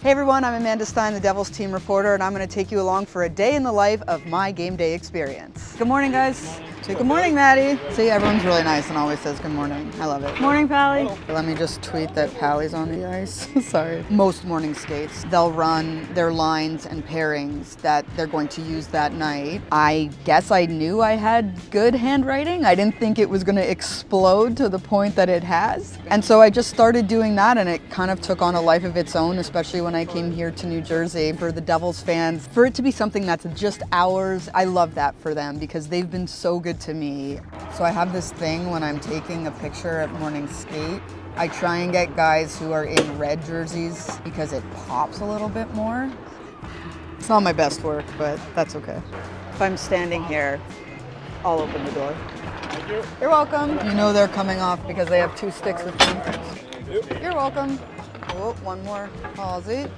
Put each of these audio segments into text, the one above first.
Hey everyone, I'm Amanda Stein, the Devils team reporter, and I'm going to take you along for a day in the life of my game day experience. Good morning, guys. Say good morning, Maddie. See, everyone's really nice and always says good morning. I love it. Morning, Pally. Let me just tweet that Pally's on the ice. Sorry. Most morning skates, they'll run their lines and pairings that they're going to use that night. I guess I knew I had good handwriting. I didn't think it was going to explode to the point that it has. And so I just started doing that, and it kind of took on a life of its own, especially when I came here to New Jersey. For the Devils fans, for it to be something that's just ours, I love that for them because they've been so good to me. So I have this thing when I'm taking a picture at morning skate. I try and get guys who are in red jerseys because it pops a little bit more. It's not my best work, but that's okay. If I'm standing here, I'll open the door. Thank you. You're welcome. You know they're coming off because they have 2 sticks with them. You're welcome. Oh, one more. Aussie.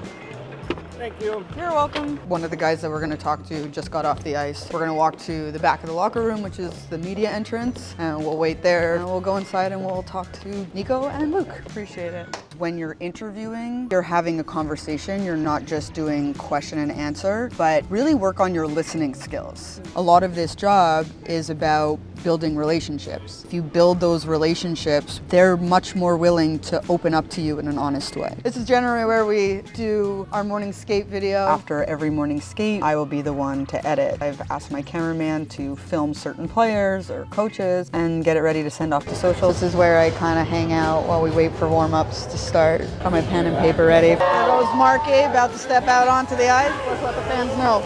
Thank you. You're welcome. One of the guys that we're going to talk to just got off the ice. We're going to walk to the back of the locker room, which is the media entrance, and we'll wait there. And we'll go inside and we'll talk to Nico and Luke. Appreciate it. When you're interviewing, you're having a conversation. You're not just doing question and answer, but really work on your listening skills. A lot of this job is about building relationships. If you build those relationships, they're much more willing to open up to you in an honest way. This is generally where we do our morning skate video. After every morning skate, I will be the one to edit. I've asked my cameraman to film certain players or coaches and get it ready to send off to social. This is where I kind of hang out while we wait for warm-ups to start. Got my pen and paper ready. There goes Marky, about to step out onto the ice. Let's let the fans know.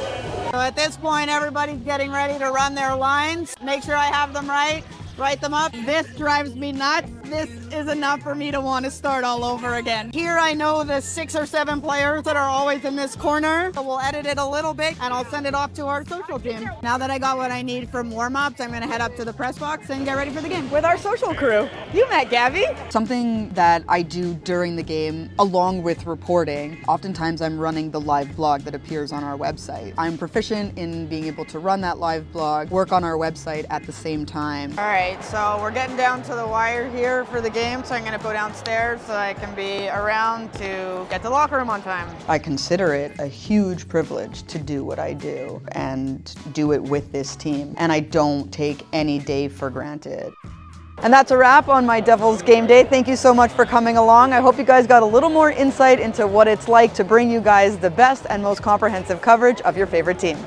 So at this point, everybody's getting ready to run their lines. Make sure I have them right, write them up. This drives me nuts. This is enough for me to want to start all over again. Here I know the 6 or 7 players that are always in this corner. So we'll edit it a little bit and I'll send it off to our social team. Now that I got what I need from warm-ups, I'm going to head up to the press box and get ready for the game. With our social crew. You met Gabby. Something that I do during the game, along with reporting, oftentimes I'm running the live blog that appears on our website. I'm proficient in being able to run that live blog, work on our website at the same time. All right, so we're getting down to the wire here for the game, so I'm going to go downstairs so I can be around to get to the locker room on time. I consider it a huge privilege to do what I do and do it with this team, and I don't take any day for granted. And that's a wrap on my Devils game day. Thank you so much for coming along. I hope you guys got a little more insight into what it's like to bring you guys the best and most comprehensive coverage of your favorite team.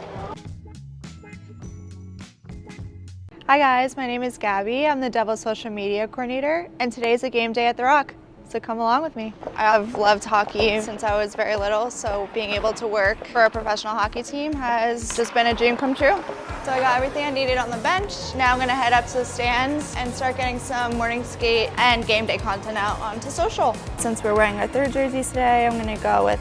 Hi guys, my name is Gabby. I'm the Devils social media coordinator, and today's a game day at the Rock, so come along with me. I've loved hockey since I was very little, so being able to work for a professional hockey team has just been a dream come true. So I got everything I needed on the bench. Now I'm gonna head up to the stands and start getting some morning skate and game day content out onto social. Since we're wearing our 3rd jerseys today, I'm gonna go with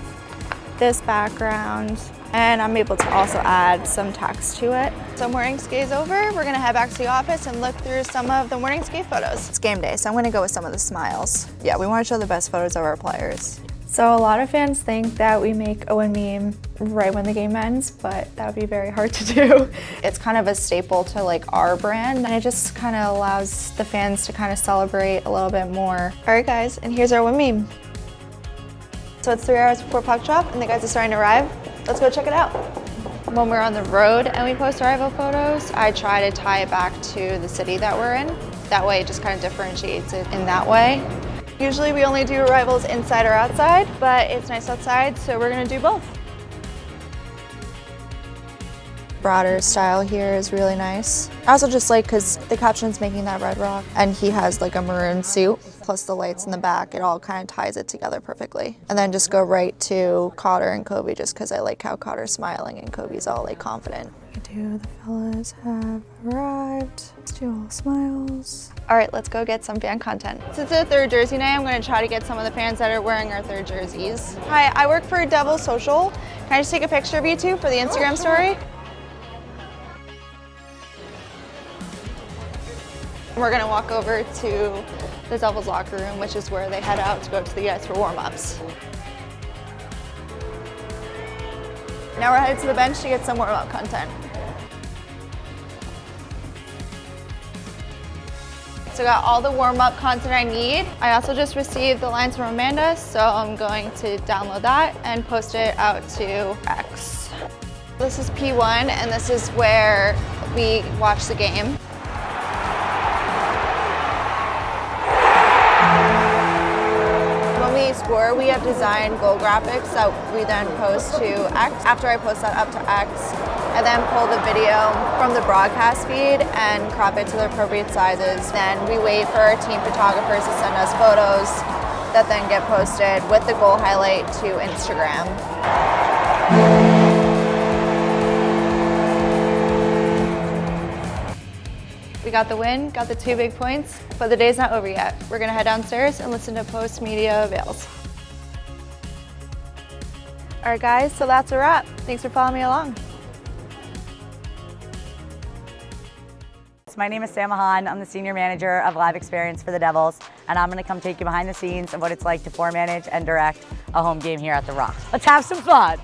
this background, and I'm able to also add some text to it. So morning skate's over, we're gonna head back to the office and look through some of the morning skate photos. It's game day, so I'm gonna go with some of the smiles. Yeah, we wanna show the best photos of our players. So a lot of fans think that we make a win meme right when the game ends, but that would be very hard to do. It's kind of a staple to like our brand, and it just kind of allows the fans to kind of celebrate a little bit more. All right guys, and here's our win meme. So it's 3 hours before puck drop and the guys are starting to arrive. Let's go check it out. When we're on the road and we post arrival photos, I try to tie it back to the city that we're in. That way it just kind of differentiates it in that way. Usually we only do arrivals inside or outside, but it's nice outside, so we're gonna do both. Broader style here is really nice. I also just like because the captain's making that red rock and he has like a maroon suit, plus the lights in the back, it all kind of ties it together perfectly. And then just go right to Cotter and Kobe just because I like how Cotter's smiling and Kobe's all like confident. The fellas have arrived. Let's do all smiles. All right, let's go get some fan content. Since it's a 3rd jersey night, I'm gonna try to get some of the fans that are wearing our 3rd jerseys. Hi, I work for Devils Social. Can I just take a picture of you two for the Instagram story? We're gonna walk over to the Devils locker room, which is where they head out to go to the ice for warm-ups. Now we're headed to the bench to get some warm-up content. So I got all the warm-up content I need. I also just received the lines from Amanda, so I'm going to download that and post it out to X. This is P1, and this is where we watch the game. When we score, we have designed goal graphics that we then post to X. After I post that up to X, I then pull the video from the broadcast feed and crop it to the appropriate sizes. Then we wait for our team photographers to send us photos that then get posted with the goal highlight to Instagram. We got the win, got the 2 big points, but the day's not over yet. We're gonna head downstairs and listen to post-media avails. All right, guys, so that's a wrap. Thanks for following me along. My name is Mahon. I'm the Senior Manager of Live Experience for the Devils, and I'm going to come take you behind the scenes of what it's like to floor manage and direct a home game here at the Rock. Let's have some fun.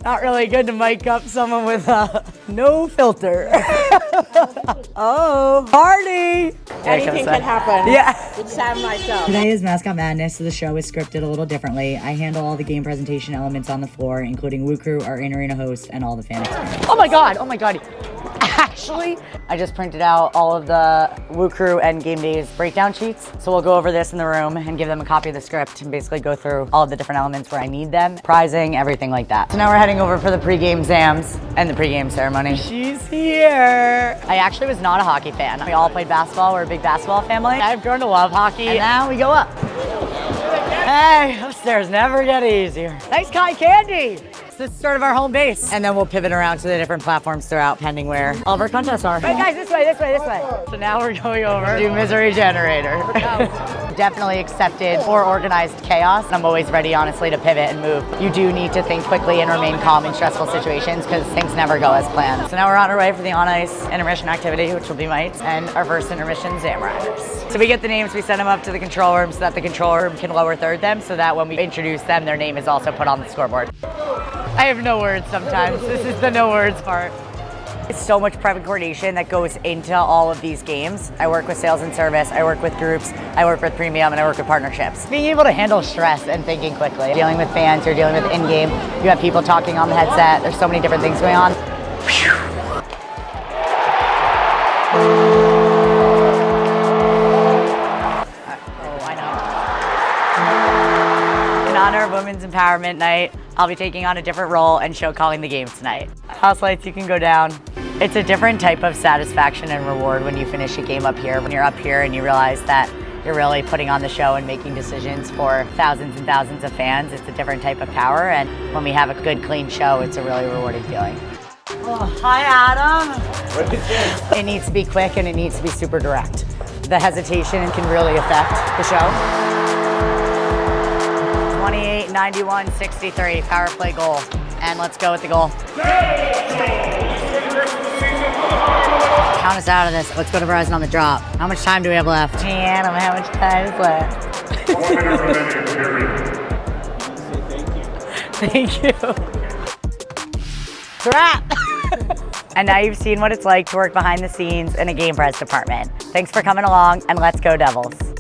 Not really good to mic up someone with no filter. Oh, party! Anything can happen. Yeah. With Sam and myself. Today is Mascot Madness, so the show is scripted a little differently. I handle all the game presentation elements on the floor, including Woo Crew, our in-arena host, and all the fan experience. Oh my God, oh my God. Actually, I just printed out all of the Woo Crew and Game Days breakdown sheets. So we'll go over this in the room and give them a copy of the script and basically go through all of the different elements where I need them, prizing, everything like that. So now we're heading over for the pregame zams and the pregame ceremony. She's here. I actually was not a hockey fan. We all played basketball. We're a big basketball family. I've grown to love hockey, and now we go up. Hey, upstairs never get easier. Nice cotton candy. This is sort of our home base. And then we'll pivot around to the different platforms throughout, pending where all of our contests are. Right, guys, this way, this way, this way. So now we're going over to Misery Generator. Definitely accepted or organized chaos. I'm always ready, honestly, to pivot and move. You do need to think quickly and remain calm in stressful situations because things never go as planned. So now we're on our way for the on-ice intermission activity, which will be Mites, and our first intermission Zam Riders. So we get the names, we send them up to the control room so that the control room can lower third them so that when we introduce them, their name is also put on the scoreboard. I have no words sometimes. This is the no words part. It's so much private coordination that goes into all of these games. I work with sales and service, I work with groups, I work with premium, and I work with partnerships. Being able to handle stress and thinking quickly. Dealing with fans, you're dealing with in-game, you have people talking on the headset, there's so many different things going on. In honor of Women's Empowerment Night, I'll be taking on a different role and show calling the games tonight. House lights, you can go down. It's a different type of satisfaction and reward when you finish a game up here. When you're up here and you realize that you're really putting on the show and making decisions for thousands and thousands of fans, it's a different type of power. And when we have a good, clean show, it's a really rewarding feeling. Oh, hi, Adam. It needs to be quick and it needs to be super direct. The hesitation can really affect the show. 28, 91, 63, power play goal. And let's go with the goal. Count us out of this. Let's go to Verizon on the drop. How much time do we have left? Man, I don't know how much time is left. Thank you. It's a wrap. And now you've seen what it's like to work behind the scenes in a game press department. Thanks for coming along, and let's go Devils.